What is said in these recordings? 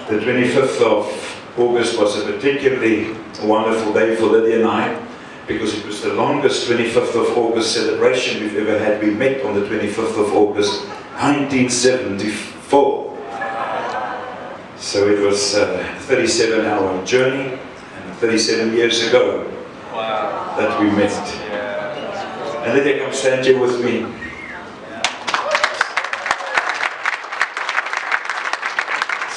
The 25th of August was a particularly wonderful day for Lydia and I, because it was the longest 25th of August celebration we've ever had. We met on the 25th of August 1974. So it was a 37-hour journey, and 37 years ago that we met. And Lydia, come stand here with me.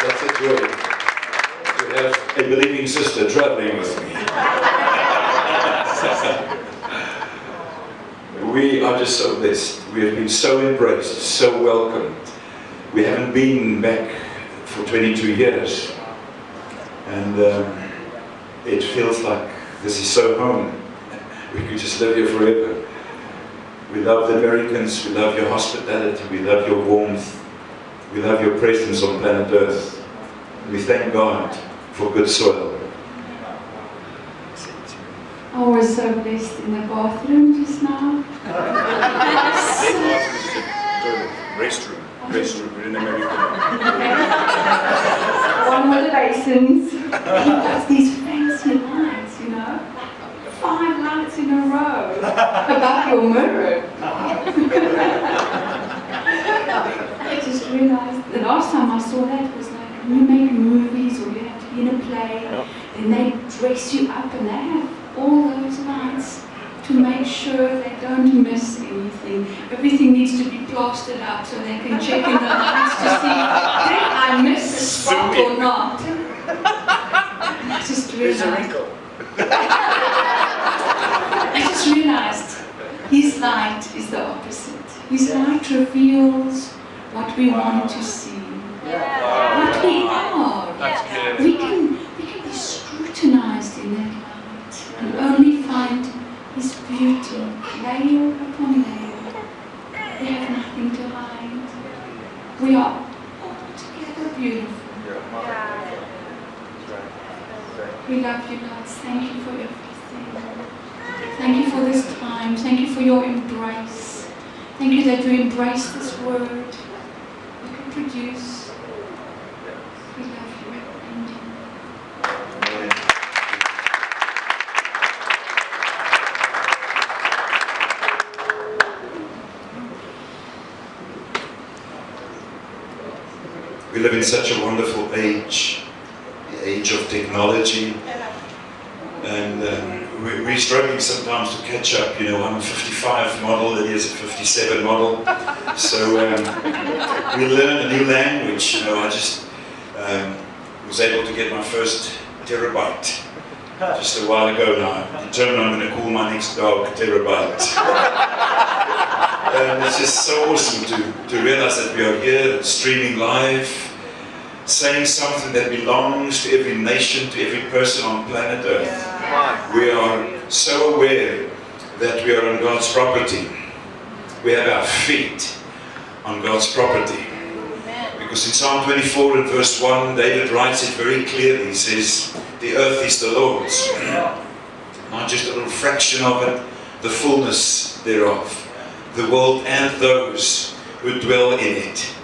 Such a joy to have a believing sister traveling with me. We are just so blessed. We have been so embraced, so welcomed. We haven't been back for 22 years. And it feels like this is so home. We could just live here forever. We love the Americans, we love your hospitality, we love your warmth. We love your presence on planet Earth. We thank God for good soil. Oh, we're so blessed in the bathroom just now. Restroom, we're in America. One of the basins. He does these fancy lights, you know. 5 lights in a row above your mirror. I just realized the last time I saw that was like when you make movies or you have to be in a play, then they dress you up and they have all those lights to make sure they don't miss anything. Everything needs to be plastered up so they can check in the lights to see did I miss a spot or not. I just realized. I just realized his light is the opposite. His light reveals what we want to see, what we are. We can be scrutinized in that light and only find his beauty, layer upon layer. We have nothing to hide. We are altogether beautiful. We love you, Lord. Thank you for everything. Thank you for this time. Thank you for your embrace. Thank you that you embrace this word. You can produce. We love you. Amen. We live in such a wonderful age, the age of technology, and we're struggling sometimes to catch up. You know, I'm a 55 model, Lydia's a 57 model, so we learn a new language. You know, I just was able to get my first terabyte just a while ago now. I'm determined I'm going to call my next dog Terabyte. And it's just so awesome to realize that we are here streaming live, saying something that belongs to every nation, to every person on planet Earth. We are so aware that we are on God's property. We have our feet on God's property. Because in Psalm 24 and verse 1, David writes it very clearly. He says, the earth is the Lord's, not just a little fraction of it, the fullness thereof. The world and those who dwell in it.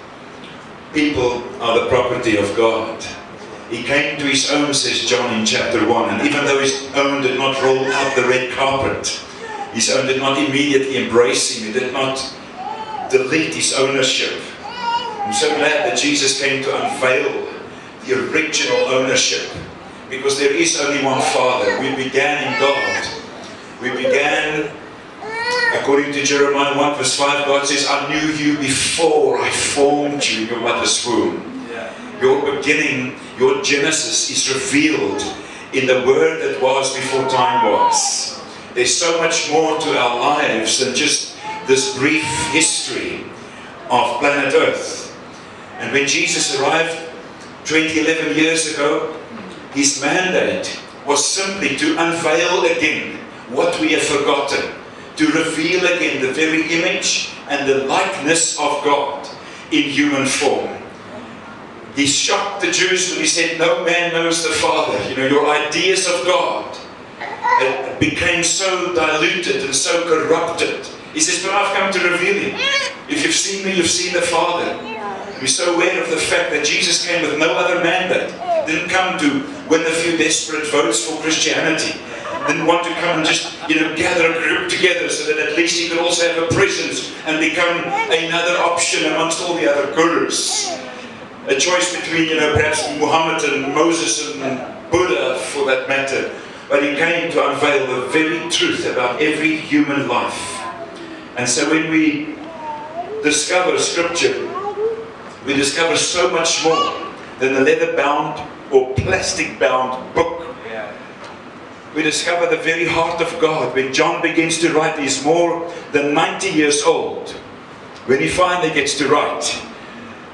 People are the property of God. He came to his own, says John in chapter 1, and even though his own did not roll out the red carpet, his own did not immediately embrace him, he did not delete his ownership. I'm so glad that Jesus came to unveil the original ownership, because there is only one Father. We began in God. We began, according to Jeremiah 1 verse 5, God says, I knew you before I formed you in your mother's womb. Your beginning, your Genesis is revealed in the Word that was before time was. There's so much more to our lives than just this brief history of planet Earth. And when Jesus arrived 11 years ago, his mandate was simply to unveil again what we have forgotten, to reveal again the very image and the likeness of God in human form. He shocked the Jews when he said, no man knows the Father. You know, your ideas of God became so diluted and so corrupted. He says, but I've come to reveal him. If you've seen me, you've seen the Father. We're so aware of the fact that Jesus came with no other mandate. He didn't come to win a few desperate votes for Christianity. Didn't want to come and just, gather a group together so that at least he could also have a presence and become another option amongst all the other gurus. A choice between, perhaps Muhammad and Moses and Buddha, for that matter. But he came to unveil the very truth about every human life. And so when we discover Scripture, we discover so much more than a leather-bound or plastic-bound book. We discover the very heart of God. When John begins to write, he's more than 90 years old. When he finally gets to write.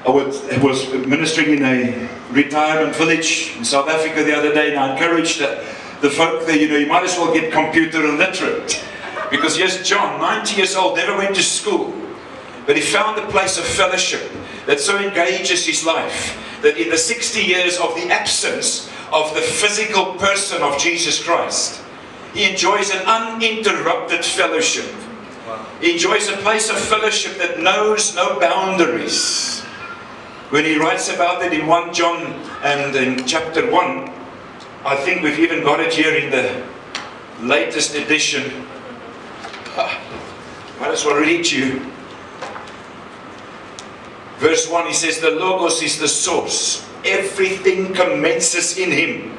I was ministering in a retirement village in South Africa the other day, and I encouraged the folk there, you might as well get computer illiterate. Because here's John, 90 years old, never went to school. But he found a place of fellowship that so engages his life that in the 60 years of the absence of the physical person of Jesus Christ, he enjoys an uninterrupted fellowship. He enjoys a place of fellowship that knows no boundaries. When he writes about it in 1 John and in chapter 1, I think we've even got it here in the latest edition. Might as well read to you. Verse 1, he says, the Logos is the source. Everything commences in him.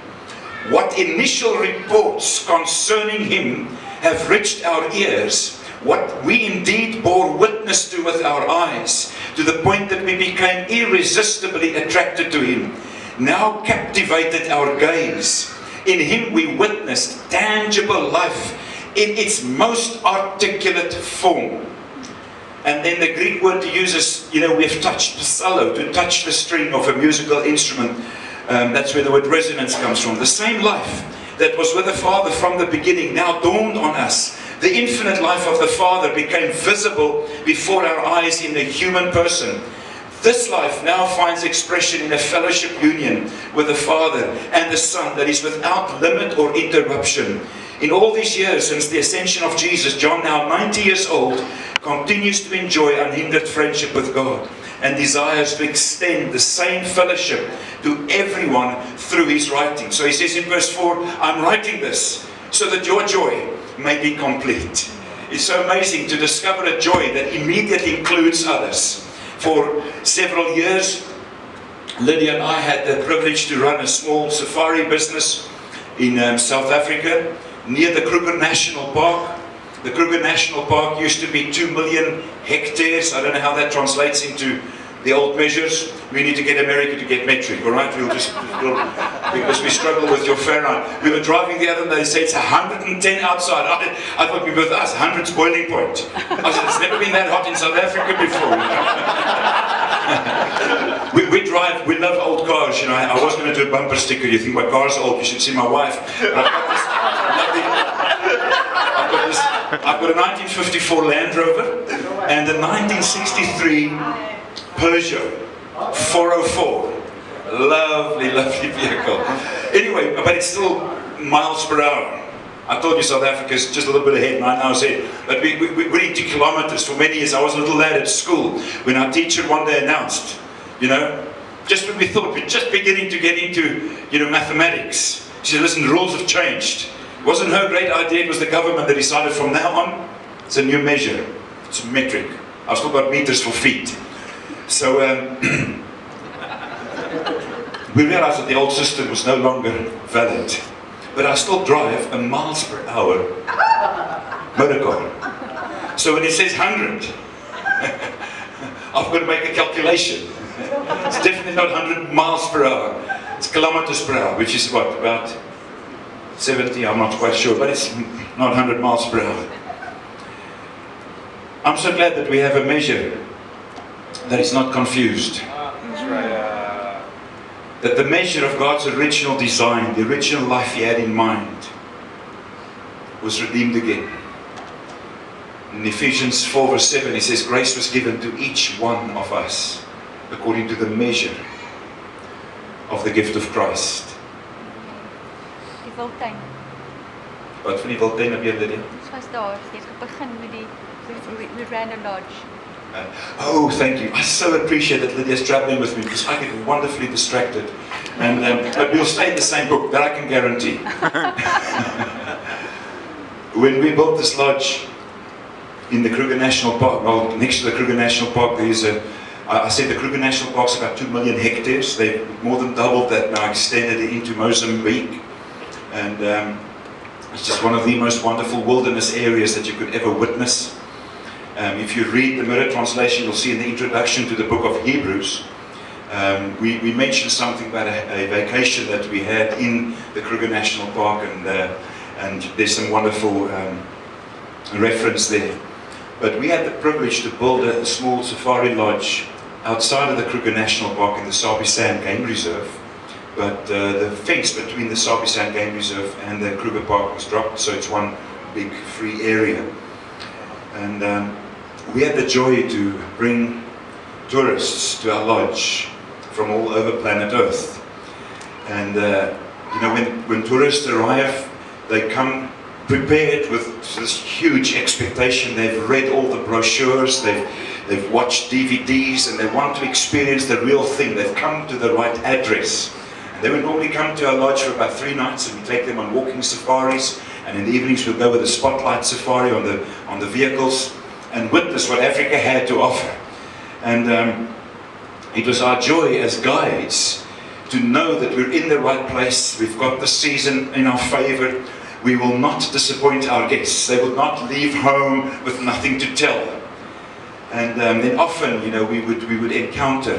What initial reports concerning him have reached our ears, what we indeed bore witness to with our eyes, to the point that we became irresistibly attracted to him, now captivated our gaze. In him we witnessed tangible life in its most articulate form. And then the Greek word to use is, we've touched psallo, to touch the string of a musical instrument. That's where the word resonance comes from. The same life that was with the Father from the beginning now dawned on us. The infinite life of the Father became visible before our eyes in the human person. This life now finds expression in a fellowship union with the Father and the Son that is without limit or interruption. In all these years since the ascension of Jesus, John, now 90 years old, continues to enjoy unhindered friendship with God and desires to extend the same fellowship to everyone through his writing. So he says in verse 4, I'm writing this so that your joy may be complete. It's so amazing to discover a joy that immediately includes others. For several years, Lydia and I had the privilege to run a small safari business in South Africa near the Kruger National Park. The Kruger National Park used to be 2 million hectares. I don't know how that translates into the old measures. We need to get America to get metric, all right? Because we struggle with your Fahrenheit. We were driving the other day, they said it's 110 outside. I thought we were with us, 100's boiling point. I said, it's never been that hot in South Africa before. We love old cars, I was going to do a bumper sticker. You think my car's old, you should see my wife. I've got a 1954 Land Rover and a 1963 Peugeot 404. Lovely, lovely vehicle. Anyway, but it's still miles per hour. I told you South Africa is just a little bit ahead, 9 hours ahead. But we're into kilometers. For many years, I was a little lad at school when our teacher one day announced, just when we thought we're just beginning to get into, mathematics. She said, listen, the rules have changed. It wasn't her great idea, it was the government that decided from now on, it's a new measure. It's metric. I've still got meters for feet. So we realized that the old system was no longer valid. But I still drive a miles per hour motor car. So when it says 100, I've got to make a calculation. It's definitely not 100 miles per hour. It's kilometers per hour, which is what, about 70, I'm not quite sure, but it's not 100 miles per hour. I'm so glad that we have a measure that is not confused. That's right. That the measure of God's original design, the original life He had in mind, was redeemed again. In Ephesians 4 verse 7 He says, grace was given to each one of us according to the measure of the gift of Christ. Wildtuin. Wat van die Wildtuin op julle dit? Ons was daar, jy het begin met die Random Lodge. Oh, thank you. I so appreciate that Lydia's traveling with me because I get wonderfully distracted. And but we'll stay in the same book, that I can guarantee. When we built this lodge in the Kruger National Park, well, next to the Kruger National Park, there's I said the Kruger National Park's about 2 million hectares. They've more than doubled that now, extended it into Mozambique. And it's just one of the most wonderful wilderness areas that you could ever witness. If you read the Mirror translation, you'll see in the introduction to the book of Hebrews, we mentioned something about a vacation that we had in the Kruger National Park, and there's some wonderful reference there. But we had the privilege to build a small safari lodge outside of the Kruger National Park in the Sabi Sand Game Reserve. But the fence between the Sabi Sand Game Reserve and the Kruger Park was dropped, so it's one big free area. And we had the joy to bring tourists to our lodge from all over planet Earth. And you know, when tourists arrive, they come prepared with this huge expectation. They've read all the brochures, they've watched DVDs, and they want to experience the real thing. They've come to the right address. And they would normally come to our lodge for about 3 nights, and we take them on walking safaris, and in the evenings we'll go with a spotlight safari on the vehicles and witness what Africa had to offer. And it was our joy as guides to know that we're in the right place. We've got the season in our favor. We will not disappoint our guests. They will not leave home with nothing to tell. And then often, you know, we would encounter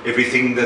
everything that